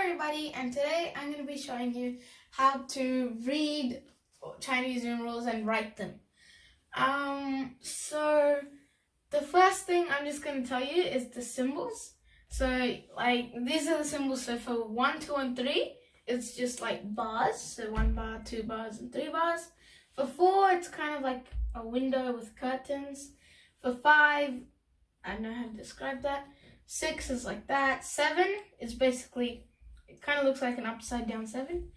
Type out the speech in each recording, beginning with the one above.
everybody, and today I'm going to be showing you how to read Chinese numerals and write them. So the first thing I'm just going to tell you is the symbols. So like these are the symbols. So for 1, 2, and 3, it's just like bars. So 1 bar, 2 bars, and 3 bars. For 4, it's kind of like a window with curtains. For 5, I don't know how to describe that. 6 is like that. 7 is basically, it kind of looks like an upside down 7.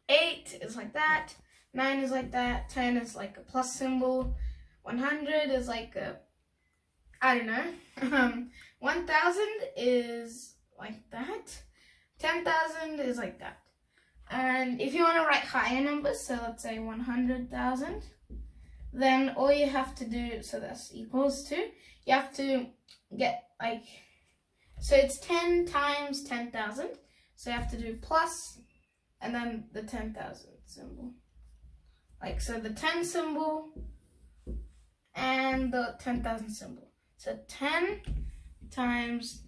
8 is like that. 9 is like that. 10 is like a plus symbol. 100 is like a, I don't know. 1000 is like that. 10,000 is like that. And if you want to write higher numbers, so let's say 100,000, then all you have to do, so that's equals to, you have to get like, so it's 10 times 10,000. So you have to do plus and then the 10,000 symbol. Like, so the 10 symbol and the 10,000 symbol. So 10 times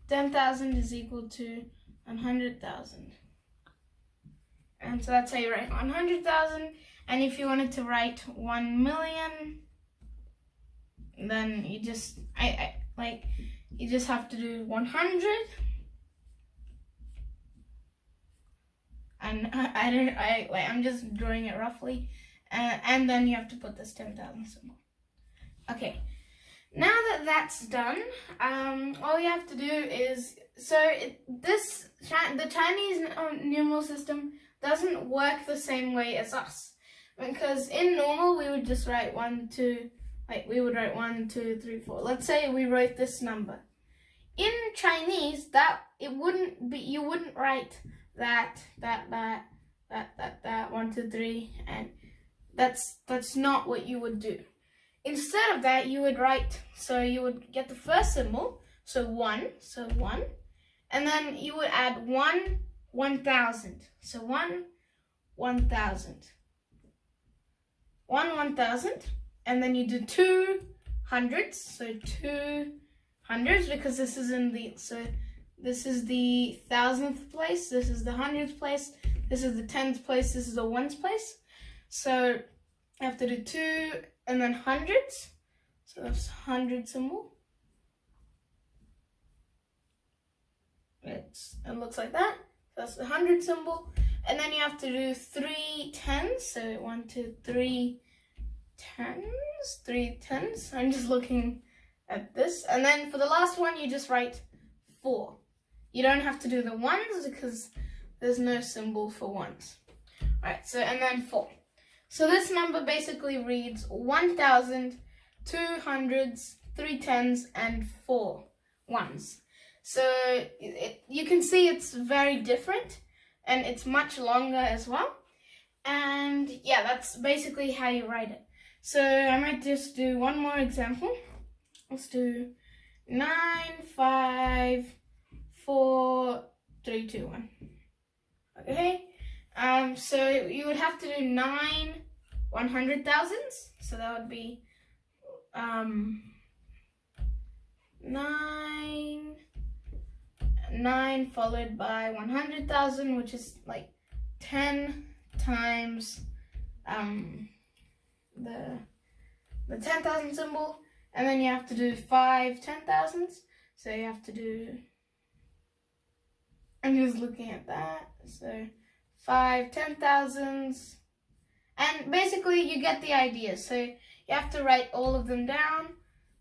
10,000 is equal to 100,000. And so that's how you write 100,000. And if you wanted to write 1 million, then you just, you just have to do 100. And I'm just drawing it roughly. And then you have to put this 10,000 symbol. Okay. Now that that's done, all you have to do is, the Chinese numeral system doesn't work the same way as us. Because in normal, we would just write 1, 2, we would write 1, 2, 3, 4. Let's say we wrote this number. In Chinese, you wouldn't write that, 1, 2, 3, and that's not what you would do. Instead of that, you would write, so you would get the first symbol, so 1, and then you would add 1, 1,000. So 1, 1,000. 1, 1,000, and then you do 2 hundreds, so 2 hundreds, because this is this is the 1,000th place, this is the 100th place, this is the 10th place, this is the 1st place. So you have to do 2 and then hundreds. So that's 100 symbol. It looks like that. That's the 100 symbol. And then you have to do 3 tens. So 1, 2, 3 tens. 3 tens. I'm just looking at this. And then for the last one, you just write 4. You don't have to do the ones because there's no symbol for ones. Alright, so and then 4. So this number basically reads 1,000, 2 hundreds, 3 tens, and 4 ones. So you can see it's very different, and it's much longer as well. And yeah, that's basically how you write it. So I might just do one more example. Let's do 9, 5, 4, 3, 2, 1. Okay. So you would have to do 9 100,000s. So that would be 9 followed by 100,000, which is like 10 times the 10,000 symbol, and then you have to do 5 10,000s. So you have to do, I'm just looking at that. So 5 10,000s, and basically you get the idea. So you have to write all of them down.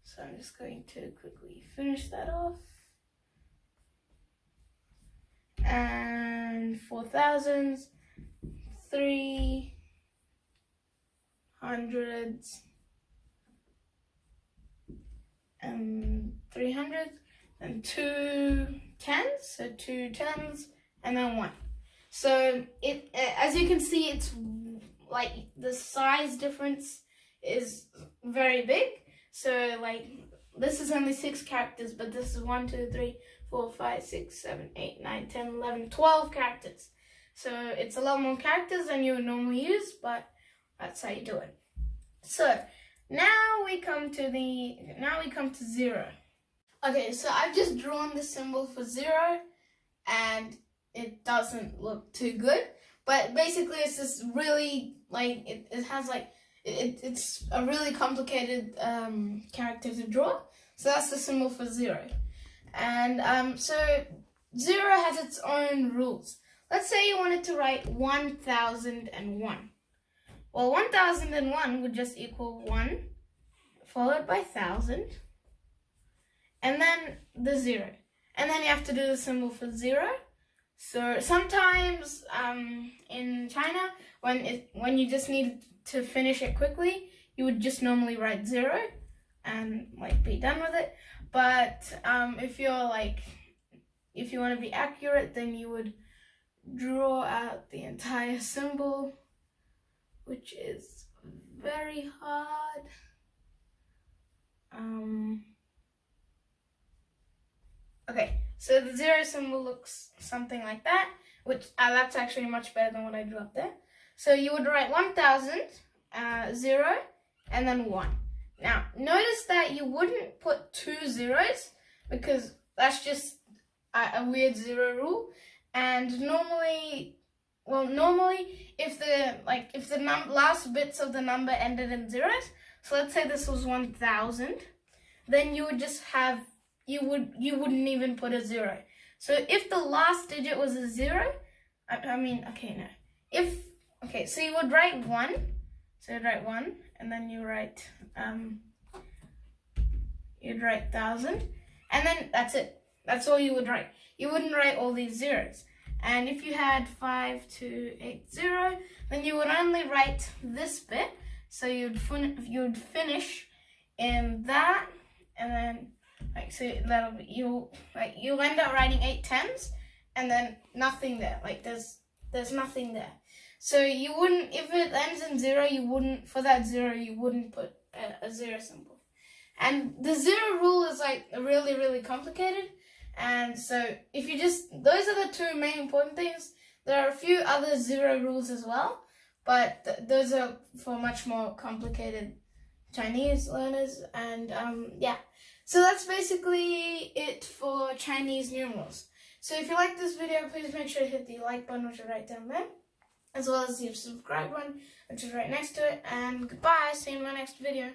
So I'm just going to quickly finish that off. And 4,000s, 3 hundreds, and 300s, and 2 tens, so 2 tens, and then 1. So it, as you can see, it's like the size difference is very big. So like this is only 6 characters, but this is 1, 2, 3, 4, 5, 6, 7, 8, 9, 10, 11, 12 characters. So it's a lot more characters than you would normally use, but that's how you do it. So now we come to 0. Okay, so I've just drawn the symbol for 0. and it doesn't look too good. But basically, it's just really like it has like it's a really complicated character to draw. So that's the symbol for 0. And so 0 has its own rules. Let's say you wanted to write 1001. Well, 1001 would just equal 1 followed by 1000 and then the 0. And then you have to do the symbol for 0. So sometimes in China, when you just need to finish it quickly, you would just normally write 0 and like be done with it. But if you want to be accurate, then you would draw out the entire symbol, which is very hard. Okay, so the 0 symbol looks something like that, which that's actually much better than what I drew up there. So you would write 1000, 0, and then 1. Now, notice that you wouldn't put 2 zeros because that's just a weird 0 rule. And normally if the last bits of the number ended in zeros, so let's say this was 1000, then you would just have you wouldn't even put a 0. So if the last digit was a 0, so you would write 1. So you'd write 1, and then you'd write 1000, and then that's it. That's all you would write. You wouldn't write all these zeros. And if you had 5280, then you would only write this bit. So you'd finish in that, and then you'll end up writing 8 tens, and then nothing there. Like there's nothing there. So you wouldn't, if it ends in 0, for that 0 you wouldn't put a 0 symbol. And the 0 rule is like really, really complicated. And so those are the 2 main important things. There are a few other 0 rules as well, but those are for much more complicated Chinese learners. And yeah, so that's basically it for Chinese numerals. So if you like this video, please make sure to hit the like button, which is right down there, as well as the subscribe button, which is right next to it. And goodbye, see you in my next video.